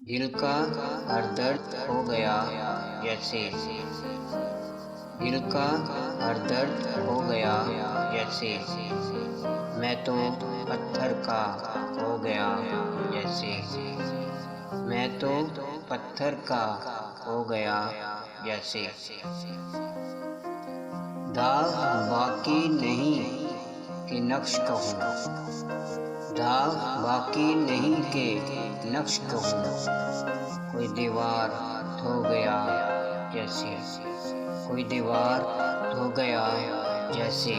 दिल का हर दर्द हो गया जैसे। दिल का हर दर्द हो गया जैसे। मैं तो पत्थर का हो गया जैसे। मैं तो पत्थर का हो गया जैसे। दाग बाकी नहीं कि नक्श कहूँ। दाग बाकी नहीं के नक्श कहूँ। कोई दीवार धो गया जैसे। कोई दीवार धो गया जैसे।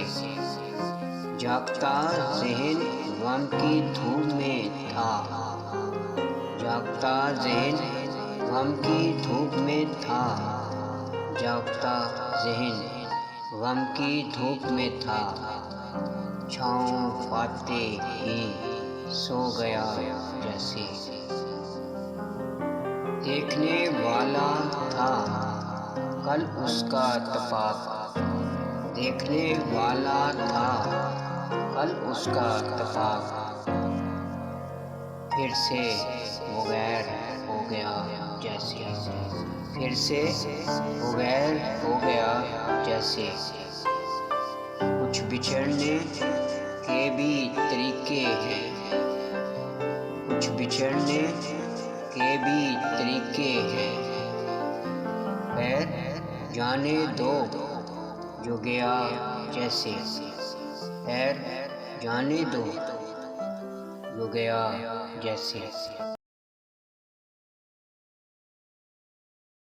जागता ज़हन गम की धूप में था। जागता ज़हन गम की धूप में था। जागता ज़हन गम की धूप में था। छाँव पाते ही सो गया जैसे। देखने वाला था कल उसका तपाक। देखने वाला था कल उसका तपाक। फिर से वो गैर हो गया जैसे। फिर से वो गैर हो गया जैसे। कुछ बिछड़ने के भी तरीके हैं। कुछ बिछड़ने के भी तरीके हैं। खैर जाने दो जो गया जैसे। खैर जाने दो जो गया जैसे।